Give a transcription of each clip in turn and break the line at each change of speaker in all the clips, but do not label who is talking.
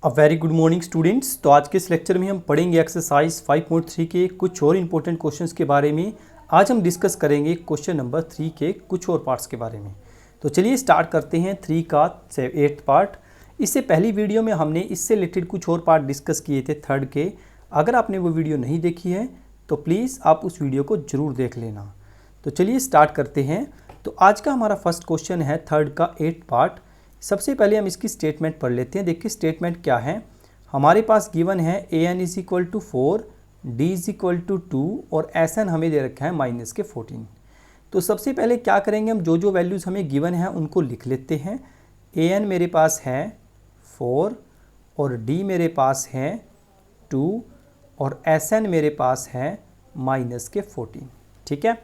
A very good morning students. तो आज के इस लेक्चर में हम पढ़ेंगे एक्सरसाइज 5.3 के कुछ और इंपॉर्टेंट क्वेश्चंस के बारे में। आज हम डिस्कस करेंगे क्वेश्चन नंबर 3 के कुछ और पार्ट्स के बारे में। तो चलिए स्टार्ट करते हैं 3 का 8th पार्ट। इससे पहली वीडियो में हमने इससे रिलेटेड कुछ और पार्ट डिस्कस किए थे 3rd के। अगर आपने वो वीडियो नहीं देखी है तो प्लीज़ आप उस वीडियो को ज़रूर देख लेना। तो चलिए स्टार्ट करते हैं। तो आज का हमारा फर्स्ट क्वेश्चन है 3rd का 8th पार्ट। सबसे पहले हम इसकी स्टेटमेंट पढ़ लेते हैं। देखिए स्टेटमेंट क्या है। हमारे पास गिवन है an is equal to 4, d is equal to 2 और Sn हमें दे रखा है -14। तो सबसे पहले क्या करेंगे, हम जो वैल्यूज़ हमें गिवन है उनको लिख लेते हैं। an मेरे पास है 4 और d मेरे पास है 2 और Sn मेरे पास है -14। ठीक है,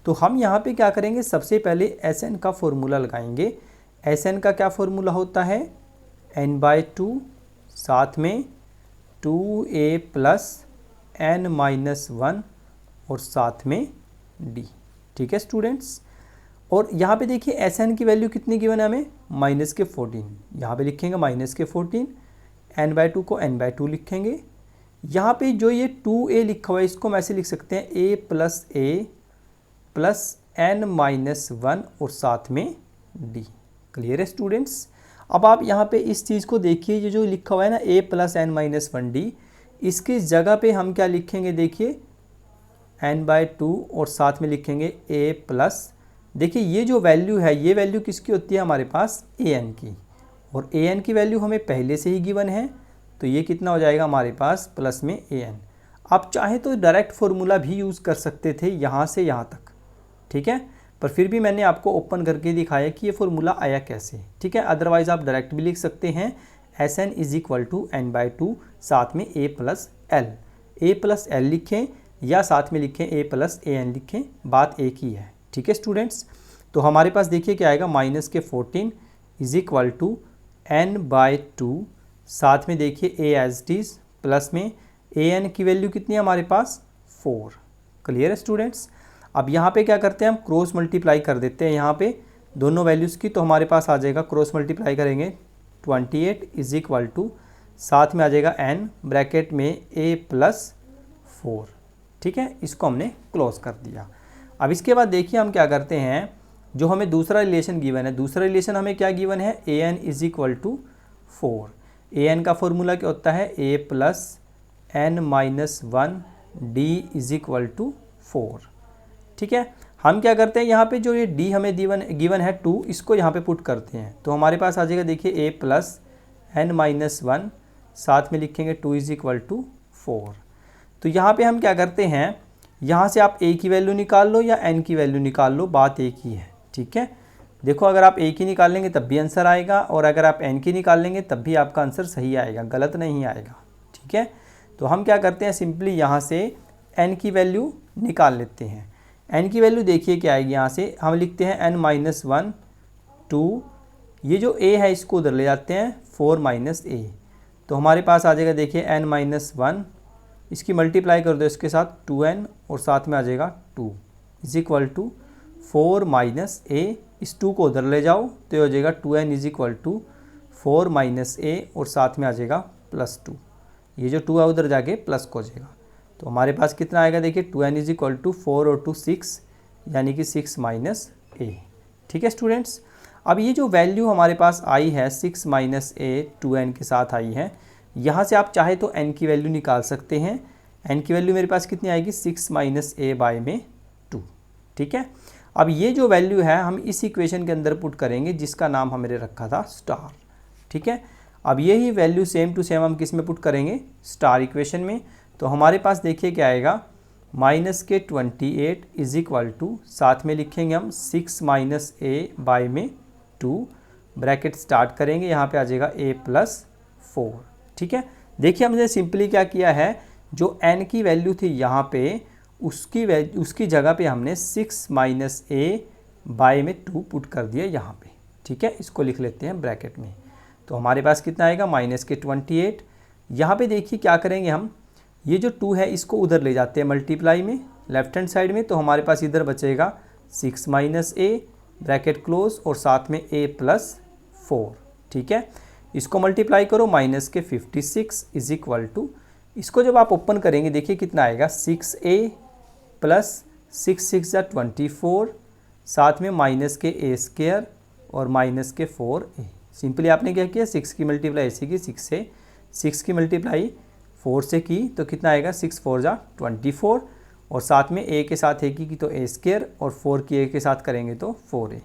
तो हम यहाँ पे क्या करेंगे, सबसे पहले Sn का फॉर्मूला लगाएंगे। Sn का क्या फॉर्मूला होता है, n/2 साथ में 2a प्लस n-1 और साथ में d। ठीक है स्टूडेंट्स, और यहाँ पे देखिए Sn की वैल्यू कितनी गिवन है हमें, -14। यहाँ पे लिखेंगे -14, n/2 को n/2 लिखेंगे। यहाँ पे जो ये 2a लिखा हुआ है इसको हम ऐसे लिख सकते हैं a प्लस n-1 और साथ में d। क्लियर है स्टूडेंट्स। अब आप यहाँ पे इस चीज़ को देखिए, ये जो लिखा हुआ है ना a प्लस n-1d, इसकी जगह पे हम क्या लिखेंगे, देखिए n/2 और साथ में लिखेंगे a प्लस, देखिए ये जो वैल्यू है ये वैल्यू किसकी होती है हमारे पास, an की, और an की वैल्यू हमें पहले से ही गिवन है, तो ये कितना हो जाएगा हमारे पास प्लस में an। आप चाहे तो डायरेक्ट फॉर्मूला भी यूज़ कर सकते थे यहाँ से यहाँ तक, ठीक है, पर फिर भी मैंने आपको ओपन करके दिखाया कि ये फॉर्मूला आया कैसे। ठीक है, अदरवाइज़ आप डायरेक्ट भी लिख सकते हैं Sn is equal to n/2 साथ में a प्लस l लिखें या साथ में लिखें a प्लस an लिखें, बात एक ही है। ठीक है स्टूडेंट्स, तो हमारे पास देखिए क्या आएगा, -14 इज इक्वल टू n/2 साथ में देखिए a as it is plus में an की वैल्यू कितनी है हमारे पास 4। क्लियर है स्टूडेंट्स। अब यहाँ पे क्या करते हैं, हम क्रॉस मल्टीप्लाई कर देते हैं यहाँ पे दोनों वैल्यूज़ की, तो हमारे पास आ जाएगा, क्रॉस मल्टीप्लाई करेंगे 28 इज इक्वल टू साथ में आ जाएगा n ब्रैकेट में a प्लस 4। ठीक है, इसको हमने क्लोज कर दिया। अब इसके बाद देखिए हम क्या करते हैं, जो हमें दूसरा रिलेशन गिवन है, दूसरा रिलेशन हमें क्या गिवन है, an is equal to 4। an का फॉर्मूला क्या होता है, a plus n-1 d is equal to 4। ठीक है, हम क्या करते हैं, यहाँ पे जो ये d हमें गिवन है 2, इसको यहाँ पे पुट करते हैं, तो हमारे पास आ जाएगा देखिए a प्लस n-1 साथ में लिखेंगे 2 इज इक्वल टू 4। तो यहाँ पे हम क्या करते हैं, यहाँ से आप a की वैल्यू निकाल लो या n की वैल्यू निकाल लो, बात एक ही है। ठीक है, देखो अगर आप a की निकाल लेंगे तब भी आंसर आएगा, और अगर आप n की निकाल लेंगे तब भी आपका आंसर सही आएगा, गलत नहीं आएगा। ठीक है, तो हम क्या करते हैं, सिंपली यहाँ से n की वैल्यू निकाल लेते हैं। n की वैल्यू देखिए क्या आएगी, यहाँ से हम लिखते हैं n-1 2, ये जो a है इसको उधर ले जाते हैं 4 - a, तो हमारे पास आ जाएगा देखिए n-1, इसकी मल्टीप्लाई कर दो इसके साथ 2n और साथ में आ जाएगा 2 इज इक्वल टू 4 - a, इस 2 को उधर ले जाओ तो ये हो जाएगा 2n is equal to 4 - a और साथ में आ जाएगा +2, ये जो 2 है उधर जाके प्लस को हो जाएगा, तो हमारे पास कितना आएगा, देखिए 2n इज इक्वल टू 4 और 2 6, यानी कि 6 - a। ठीक है स्टूडेंट्स, अब ये जो वैल्यू हमारे पास आई है 6 - a 2n के साथ आई है, यहाँ से आप चाहे तो n की वैल्यू निकाल सकते हैं। n की वैल्यू मेरे पास कितनी आएगी, 6 - a बाय में 2। ठीक है, अब ये जो वैल्यू है हम इस इक्वेशन के अंदर पुट करेंगे जिसका नाम हमने रखा था स्टार। ठीक है, अब यही वैल्यू सेम टू सेम हम किस में पुट करेंगे, स्टार इक्वेशन में। तो हमारे पास देखिए क्या आएगा, -28 इज इक्वल टू साथ में लिखेंगे हम 6 - a बाय में 2, ब्रैकेट स्टार्ट करेंगे, यहाँ पे आ जाएगा a प्लस 4। ठीक है, देखिए हमने सिंपली क्या किया है, जो n की वैल्यू थी यहाँ पे उसकी जगह पे हमने 6 - a बाय में 2 पुट कर दिया यहाँ पे। ठीक है, इसको लिख लेते हैं ब्रैकेट में, तो हमारे पास कितना आएगा -28। यहाँ पे देखिए क्या करेंगे हम, ये जो 2 है इसको उधर ले जाते हैं मल्टीप्लाई में लेफ्ट हैंड साइड में, तो हमारे पास इधर बचेगा 6 - a ब्रैकेट क्लोज और साथ में a प्लस 4। ठीक है, इसको मल्टीप्लाई करो माइनस के 56 इज इक्वल टू, इसको जब आप ओपन करेंगे देखिए कितना आएगा 6a प्लस 6 6 24, साथ में माइनस के a स्क्वायर और माइनस के 4a। सिंपली आपने क्या किया 6 की मल्टीप्लाई ऐसे की 6 से, 6 की मल्टीप्लाई 4 से की तो कितना आएगा 6 4 24, और साथ में a के साथ a की तो a स्क्वायर और 4 की a के साथ करेंगे तो 4a।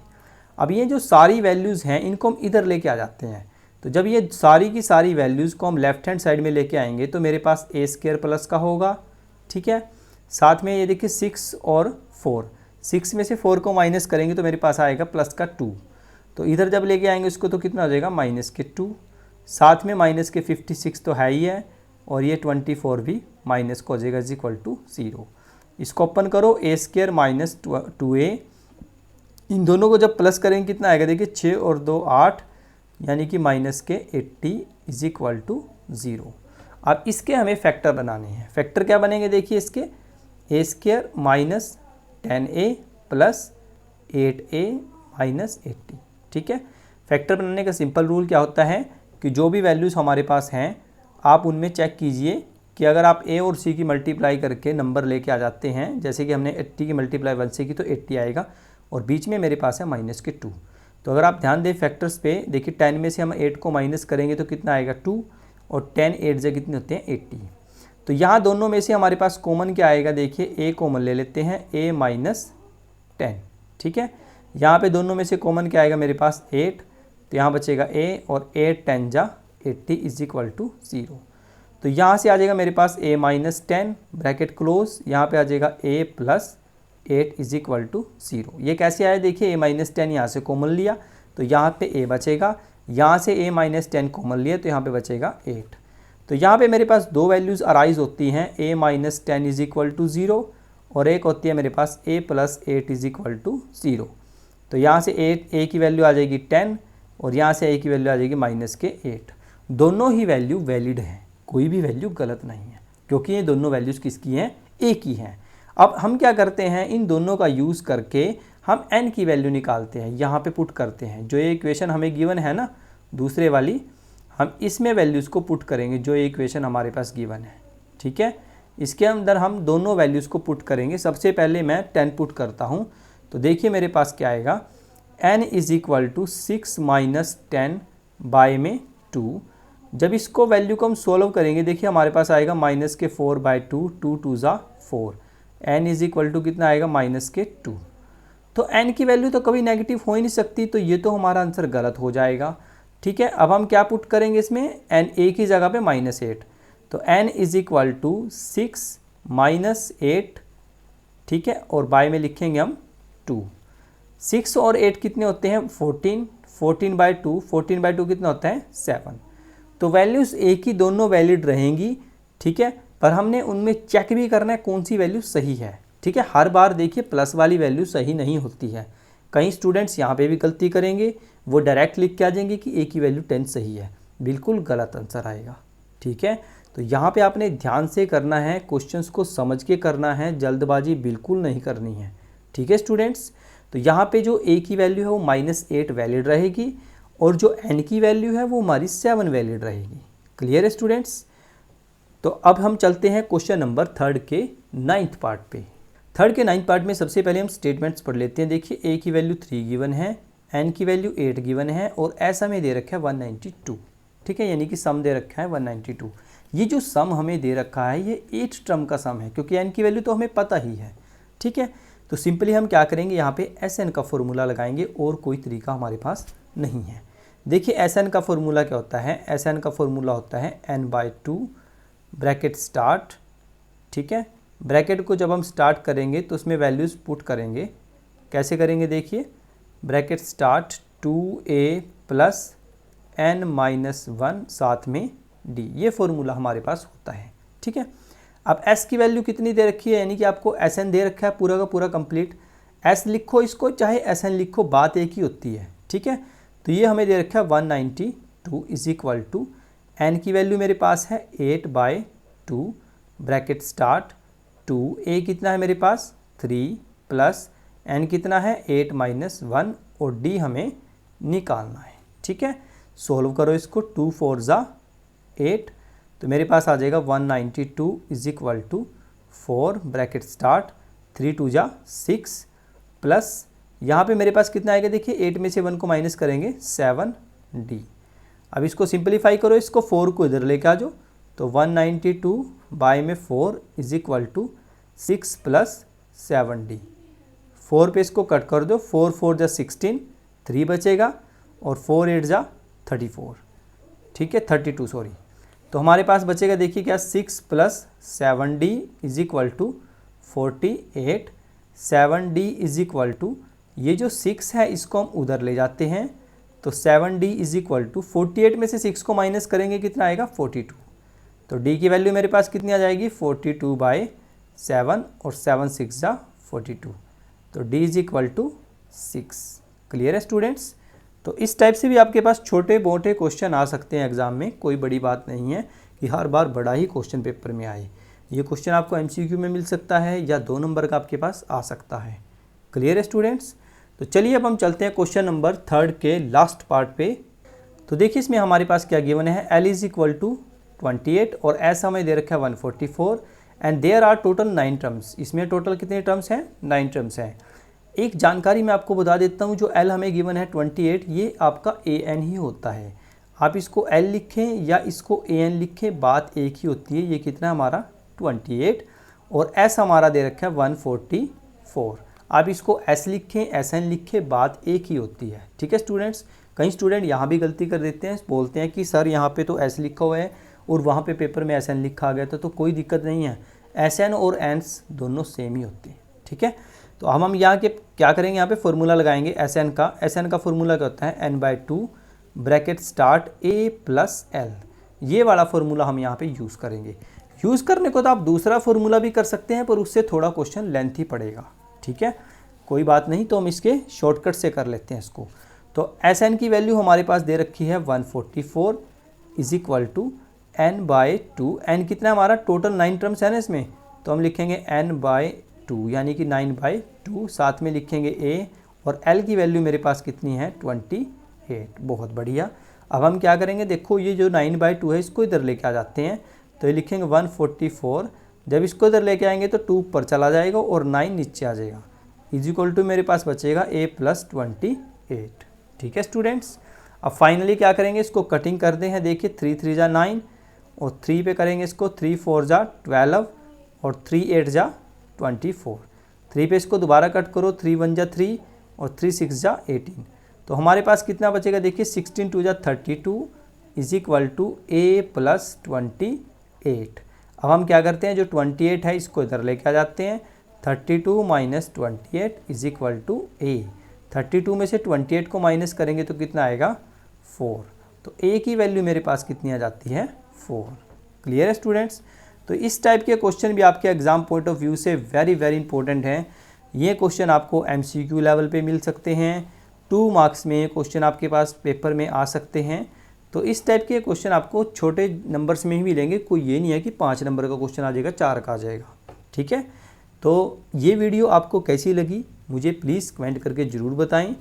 अब ये जो सारी वैल्यूज़ हैं इनको हम इधर लेके आ जाते हैं। तो जब ये सारी की सारी वैल्यूज़ को हम लेफ्ट हैंड साइड में लेके आएंगे तो मेरे पास a स्क्वायर प्लस का होगा, ठीक है। साथ में ये देखिए 6 और 4, 6 में से 4 को माइनस करेंगे तो मेरे पास आएगा प्लस का 2, तो इधर जब लेके आएंगे उसको तो कितना हो जाएगा माइनस के 2, साथ में माइनस के 56 तो है ही है, और ये 24 भी माइनस को हो जाएगा इज इक्वल टू 0। इसको ओपन करो a स्क्वायर माइनस 2a, इन दोनों को जब प्लस करेंगे कितना आएगा देखिए 6 और 2 8, यानी कि माइनस के 80 इज इक्वल टू 0। अब इसके हमें फैक्टर बनाने हैं। फैक्टर क्या बनेंगे देखिए इसके, a square minus 10a plus 8a minus 80, ठीक है। फैक्टर बनाने का सिंपल रूल क्या होता है कि जो भी वैल्यूज़ हमारे पास हैं आप उनमें चेक कीजिए कि अगर आप a और c की मल्टीप्लाई करके नंबर लेके आ जाते हैं, जैसे कि हमने 80 की मल्टीप्लाई 1 से की तो 80 आएगा, और बीच में मेरे पास है माइनस के 2। तो अगर आप ध्यान दें फैक्टर्स पे, देखिए 10 में से हम 8 को माइनस करेंगे तो कितना आएगा 2, और 10 8 से कितने होते हैं 80। तो यहाँ दोनों में से हमारे पास कॉमन क्या आएगा देखिए, a कॉमन ले लेते हैं, a माइनस 10, ठीक है। यहाँ पे दोनों में से कॉमन क्या आएगा मेरे पास 8, तो यहाँ बचेगा a, और 8 10 जा 80 इज इक्वल टू 0। तो यहाँ से आ जाएगा मेरे पास a माइनस 10 ब्रैकेट क्लोज, यहाँ पे आ जाएगा a plus 8 is equal to 0। ये कैसे आया देखिए, a माइनस 10 यहाँ से कॉमन लिया तो यहाँ पे a बचेगा, यहाँ से a माइनस 10 कॉमन लिया तो यहाँ पे बचेगा 8। तो यहाँ पे मेरे पास दो वैल्यूज़ अराइज होती हैं, a minus 10 is equal to 0, और एक होती है मेरे पास a plus 8 is equal to 0। तो यहाँ से a की वैल्यू आ जाएगी 10, और यहाँ से a की वैल्यू आ जाएगी माइनस के 8। दोनों ही वैल्यू वैलिड हैं, कोई भी वैल्यू गलत नहीं है, क्योंकि ये दोनों वैल्यूज़ किसकी हैं, a की हैं। अब हम क्या करते हैं, इन दोनों का यूज़ करके हम n की वैल्यू निकालते हैं, यहाँ पे पुट करते हैं। जो ये इक्वेशन हमें गिवन है ना दूसरे वाली, हम इसमें वैल्यूज़ को पुट करेंगे जो ये इक्वेशन हमारे पास गिवन है, ठीक है। इसके अंदर हम दोनों वैल्यूज़ को पुट करेंगे। सबसे पहले मैं 10 पुट करता हूँ, तो देखिए मेरे पास क्या आएगा, n is equal to 6 minus 10 by में 2। जब इसको वैल्यू को हम सोल्व करेंगे देखिए हमारे पास आएगा माइनस के 4 बाई 2, 2 2 ज़ा 4, n इज इक्वल टू कितना आएगा माइनस के 2। तो n की वैल्यू तो कभी नेगेटिव हो ही नहीं सकती, तो ये तो हमारा आंसर गलत हो जाएगा, ठीक है। अब हम क्या पुट करेंगे इसमें, n a की जगह पे माइनस 8, तो n is equal to 6 minus 8, ठीक है, और बाय में लिखेंगे हम 2। 6 और 8 कितने होते हैं 14, 14 बाई 2, 14 बाई 2 कितना होता है 7। तो वैल्यूज़ a की दोनों वैलिड रहेंगी, ठीक है, पर हमने उनमें चेक भी करना है कौन सी वैल्यू सही है, ठीक है। हर बार देखिए प्लस वाली वैल्यू सही नहीं होती है, कई स्टूडेंट्स यहाँ पे भी गलती करेंगे, वो डायरेक्ट लिख के आ जाएंगे कि a की वैल्यू 10 सही है, बिल्कुल गलत आंसर आएगा, ठीक है। तो यहाँ पे आपने ध्यान से करना है, क्वेश्चंस को समझ के करना है, जल्दबाजी बिल्कुल नहीं करनी है, ठीक है स्टूडेंट्स। तो यहाँ पे जो a की वैल्यू है वो -8 वैलिड रहेगी, और जो n की वैल्यू है वो हमारी 7 वैलिड रहेगी। क्लियर है स्टूडेंट्स। तो अब हम चलते हैं क्वेश्चन नंबर 3 के 9th पार्ट पे। 3 के 9th पार्ट में सबसे पहले हम स्टेटमेंट्स पढ़ लेते हैं। देखिए a की वैल्यू 3 गिवन है, n की वैल्यू 8 गिवन है, और ऐसा में दे रखा है 192, ठीक है, यानी कि सम दे रखा है 192। ये जो सम हमें दे रखा है ये 8 टर्म का सम है, क्योंकि n की वैल्यू तो हमें पता ही है, ठीक है। तो सिंपली हम क्या करेंगे, यहाँ पे Sn का फॉर्मूला लगाएंगे, और कोई तरीका हमारे पास नहीं है। देखिए Sn का फॉर्मूला क्या होता है, Sn का फॉर्मूला होता है n/2 ब्रैकेट स्टार्ट, ठीक है। ब्रैकेट को जब हम स्टार्ट करेंगे तो उसमें वैल्यूज़ पुट करेंगे। कैसे करेंगे देखिए, bracket start 2a plus n-1 साथ में d, ये फॉर्मूला हमारे पास होता है, ठीक है। अब s की वैल्यू कितनी दे रखी है, यानी कि आपको Sn दे रखा है पूरा का पूरा कंप्लीट, s लिखो इसको चाहे Sn लिखो, बात एक ही होती है, ठीक है। तो ये हमें दे रखा है 192 इज इक्वल टू n की वैल्यू मेरे पास है 8/2 ब्रैकेट स्टार्ट 2a कितना है मेरे पास 3 प्लस n कितना है 8 - 1, और d हमें निकालना है, ठीक है। सोल्व करो इसको, 2 4 ज़ा 8, तो मेरे पास आ जाएगा 192 is equal to 4 bracket start 3 2 ज़ा 6 प्लस यहाँ पे मेरे पास कितना आएगा देखिए, 8 में से 1 को माइनस करेंगे 7D। अब इसको सिंपलीफाई करो, इसको 4 को इधर लेके आ जाओ, तो 192 बाय में 4 is equal to 6 plus 7D। 4 पे इसको कट कर दो, 4 4 ज़ा 16, 3 बचेगा और 4 8 ज़ा 34, ठीक है 32 सॉरी। तो हमारे पास बचेगा देखिए क्या, 6 plus 7D is equal to 48। 7D is equal to, ये जो 6 है इसको हम उधर ले जाते हैं, तो 7D इज इक्वल टू 48 में से 6 को माइनस करेंगे कितना आएगा 42, तो D की वैल्यू मेरे पास कितनी आ जाएगी 42 बाय 7 और 7 6 ज़ा 42, तो D is equal to 6। Clear है स्टूडेंट्स। तो इस टाइप से भी आपके पास छोटे मोटे क्वेश्चन आ सकते हैं एग्जाम में, कोई बड़ी बात नहीं है कि हर बार बड़ा ही क्वेश्चन पेपर में आए। ये क्वेश्चन आपको MCQ में मिल सकता है या 2 नंबर का आपके पास आ सकता है। क्लियर है स्टूडेंट्स। तो चलिए अब हम चलते हैं क्वेश्चन नंबर 3 के लास्ट पार्ट पे। तो देखिए इसमें हमारे पास क्या गिवन है, L इज इक्वल टू 28 और ऐसा हमें दे रखा है 144 and there are total 9 terms. इसमें टोटल कितने टर्म्स हैं, 9 टर्म्स हैं। एक जानकारी मैं आपको बता देता हूँ, जो L हमें गिवन है 28, ये आपका AN ही होता है। आप इसको L लिखें या इसको AN लिखें, बात एक ही होती है। ये कितना हमारा 28 और S हमारा दे रखा है 144। आप इसको S लिखें SN लिखें, बात एक ही होती है। ठीक है स्टूडेंट्स। कई स्टूडेंट यहाँ भी गलती कर देते हैं, बोलते हैं कि सर यहाँ पे तो S लिखा हुआ है और वहाँ पे पेपर में SN लिखा गया था, तो कोई दिक्कत नहीं है, SN और NS दोनों सेम ही होते हैं। ठीक है, तो हम यहाँ के क्या करेंगे, यहाँ पे फॉर्मूला लगाएंगे SN का फॉर्मूला क्या होता है, n/2 bracket start A plus L। ये वाला फॉर्मूला हम यहाँ पे यूज़ करेंगे। यूज़ करने को तो आप दूसरा फॉर्मूला भी कर सकते हैं, पर उससे थोड़ा क्वेश्चन लेंथी पड़ेगा। ठीक है, कोई बात नहीं, तो हम इसके शॉर्टकट से कर लेते हैं इसको। तो SN की वैल्यू हमारे पास दे रखी है 144 is equal to n/2। n कितना हमारा, टोटल 9 टर्म्स है ना इसमें, तो हम लिखेंगे n/2 यानी कि 9/2, साथ में लिखेंगे A और L की वैल्यू मेरे पास कितनी है 28। बहुत बढ़िया। अब हम क्या करेंगे, देखो ये जो 9/2 है इसको इधर लेके आ जाते हैं, तो ये लिखेंगे 144। जब इसको इधर लेके आएंगे तो 2 ऊपर चला जाएगा और 9 नीचे आ जाएगा, इज इक्वल टू मेरे पास बचेगा A प्लस 28। ठीक है स्टूडेंट्स। अब फाइनली क्या करेंगे, इसको कटिंग करते हैं। देखिए 3 3 ज़ा 9 और 3 पे करेंगे इसको, 3 4 ज़ा 12 और 3 8 ज़ा 24। 3 पे इसको दोबारा कट करो, 3 1 ज़ा 3 और 3 6 ज़ा 18, तो हमारे पास कितना बचेगा देखिए 16 2 ज़ा 32 is equal to A plus 28। अब हम क्या करते हैं, जो 28 है इसको इधर लेके आ जाते हैं, 32 minus 28 is equal to A। 32 में से 28 को माइनस करेंगे तो कितना आएगा 4, तो A की वैल्यू मेरे पास कितनी आ जाती है 4। क्लियर है स्टूडेंट्स। तो इस टाइप के क्वेश्चन भी आपके एग्जाम पॉइंट ऑफ व्यू से वेरी वेरी इंपॉर्टेंट हैं। ये क्वेश्चन आपको MCQ लेवल पे मिल सकते हैं, 2 मार्क्स में ये क्वेश्चन आपके पास पेपर में आ सकते हैं। तो इस टाइप के क्वेश्चन आपको छोटे नंबर्स में ही मिलेंगे, कोई ये नहीं है कि 5 नंबर का क्वेश्चन आ जाएगा, 4 का आ जाएगा। ठीक है, तो ये वीडियो आपको कैसी लगी मुझे प्लीज़ कमेंट करके ज़रूर बताएं।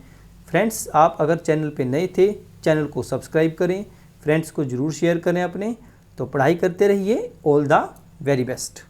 फ्रेंड्स, आप अगर चैनल पे नए थे, चैनल को सब्सक्राइब करें, फ्रेंड्स को ज़रूर शेयर करें अपने। तो पढ़ाई करते रहिए। All the very best.